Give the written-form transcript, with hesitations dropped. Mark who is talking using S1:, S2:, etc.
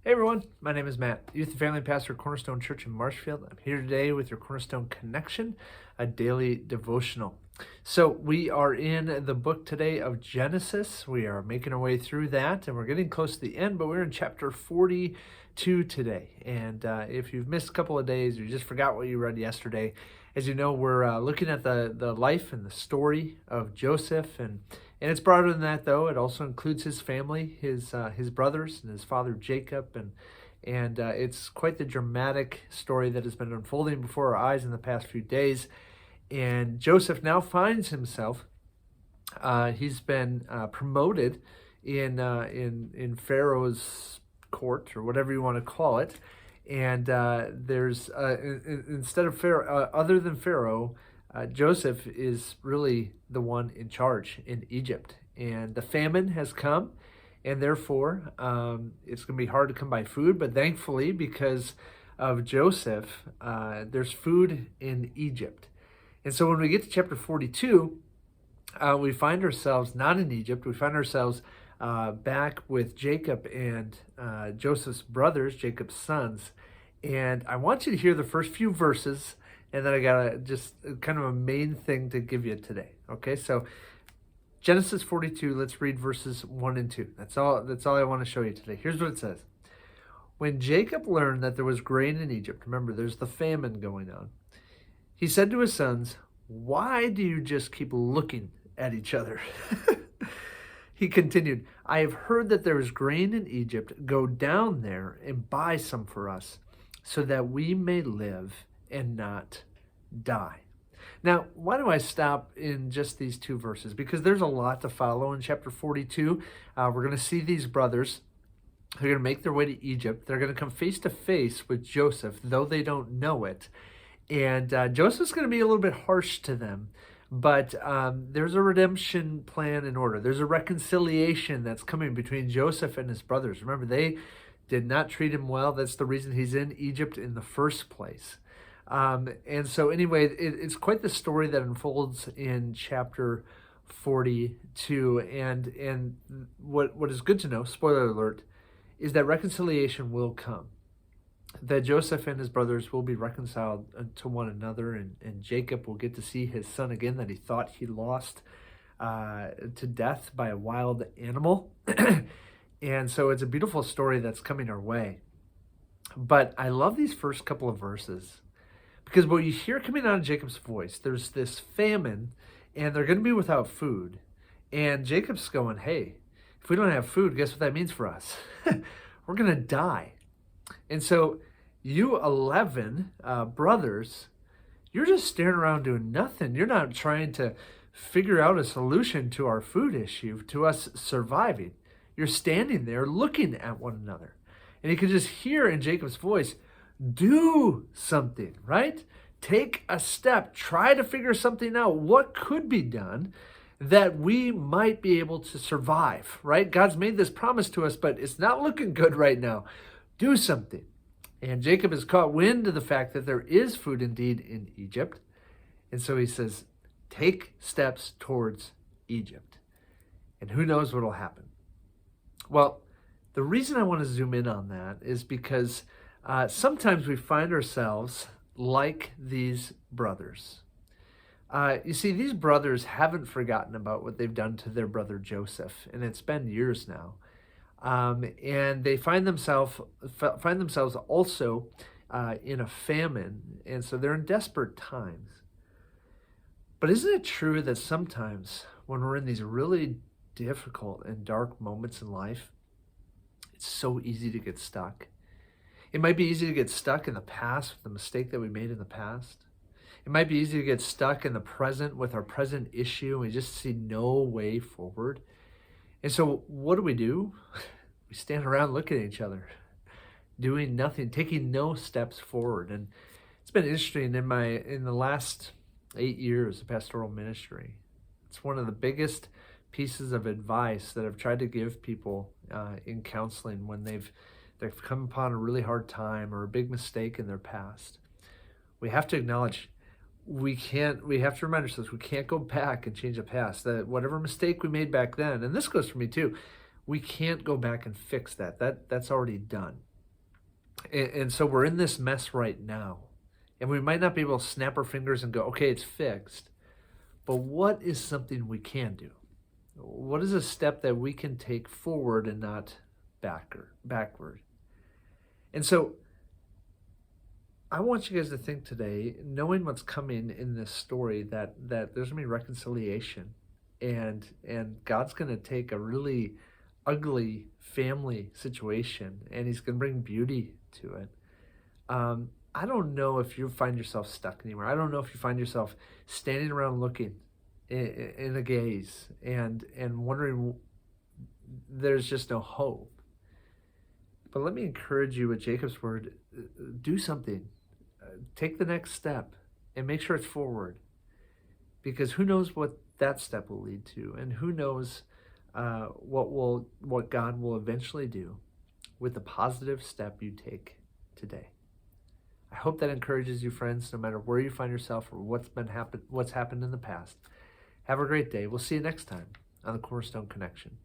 S1: Hey everyone, my name is Matt, Youth and Family Pastor at Cornerstone Church in Marshfield. I'm here today with your Cornerstone Connection, a daily devotional. So we are in the book today of Genesis. We are making our way through that and we're getting close to the end, but we're in chapter 42 today. And if you've missed a couple of days or you just forgot what you read yesterday, as you know, we're looking at the life and the story of Joseph, and it's broader than that, though. It also includes his family, his brothers, and his father Jacob, and it's quite the dramatic story that has been unfolding before our eyes in the past few days. And Joseph now finds himself. He's been promoted in Pharaoh's court, or whatever you want to call it. And there's instead of Pharaoh, other than Pharaoh, Joseph is really the one in charge in Egypt. And the famine has come, and therefore it's going to be hard to come by food. But thankfully, because of Joseph, there's food in Egypt. And so when we get to chapter 42, we find ourselves not in Egypt. We find ourselves back with Jacob and Joseph's brothers, Jacob's sons. And I want you to hear the first few verses, and then I got just kind of a main thing to give you today. Okay, so Genesis 42, let's read verses 1 and 2. That's all I want to show you today. Here's what it says. When Jacob learned that there was grain in Egypt, remember there's the famine going on, he said to his sons, "Why do you just keep looking at each other?" He continued, "I have heard that there is grain in Egypt. Go down there and buy some for us, so that we may live and not die." Now, why do I stop in just these two verses? Because there's a lot to follow in chapter 42. We're going to see these brothers who are going to make their way to Egypt. They're going to come face to face with Joseph, though they don't know it. And Joseph's going to be a little bit harsh to them. But there's a redemption plan in order. There's a reconciliation that's coming between Joseph and his brothers. Remember, they did not treat him well. That's the reason he's in Egypt in the first place. And so anyway, it's quite the story that unfolds in chapter 42. And what is good to know, spoiler alert, is that reconciliation will come. That Joseph and his brothers will be reconciled to one another, and Jacob will get to see his son again that he thought he lost to death by a wild animal. And so it's a beautiful story that's coming our way. But I love these first couple of verses, because what you hear coming out of Jacob's voice, there's this famine, and they're going to be without food. And Jacob's going, hey, if we don't have food, guess what that means for us? We're going to die. And so you 11 brothers, you're just staring around doing nothing. You're not trying to figure out a solution to our food issue, to us surviving. You're standing there looking at one another. And you can just hear in Jacob's voice, do something, right? Take a step. Try to figure something out. What could be done that we might be able to survive, right? God's made this promise to us, but it's not looking good right now. Do something. And Jacob has caught wind of the fact that there is food indeed in Egypt. And so he says, take steps towards Egypt. And who knows what will happen? Well, the reason I want to zoom in on that is because sometimes we find ourselves like these brothers. You see, these brothers haven't forgotten about what they've done to their brother Joseph, and it's been years now. And they find themselves also in a famine, and so they're in desperate times. But isn't it true that sometimes when we're in these really difficult and dark moments in life, it's so easy to get stuck? It might be easy to get stuck in the past with the mistake that we made in the past. It might be easy to get stuck in the present with our present issue, and we just see no way forward. And so what do? We stand around looking at each other, doing nothing, taking no steps forward. And it's been interesting in the last 8 years of pastoral ministry. It's one of the biggest pieces of advice that I've tried to give people in counseling when they've come upon a really hard time or a big mistake in their past. We have to acknowledge we have to remind ourselves we can't go back and change the past. That whatever mistake we made back then, and this goes for me too, we can't go back and fix that. That's already done. And so we're in this mess right now. And we might not be able to snap our fingers and go, okay, it's fixed. But what is something we can do? What is a step that we can take forward and not backward? And so I want you guys to think today, knowing what's coming in this story, that there's going to be reconciliation, and God's going to take a really ugly family situation and he's going to bring beauty to it. I don't know if you find yourself stuck anywhere. I don't know if you find yourself standing around looking in a gaze and wondering there's just no hope. But let me encourage you with Jacob's word, do something. Take the next step and make sure it's forward. Because who knows what that step will lead to, and who knows what God will eventually do with the positive step you take today. I hope that encourages you, friends, no matter where you find yourself or what's happened in the past. Have a great day. We'll see you next time on the Cornerstone Connection.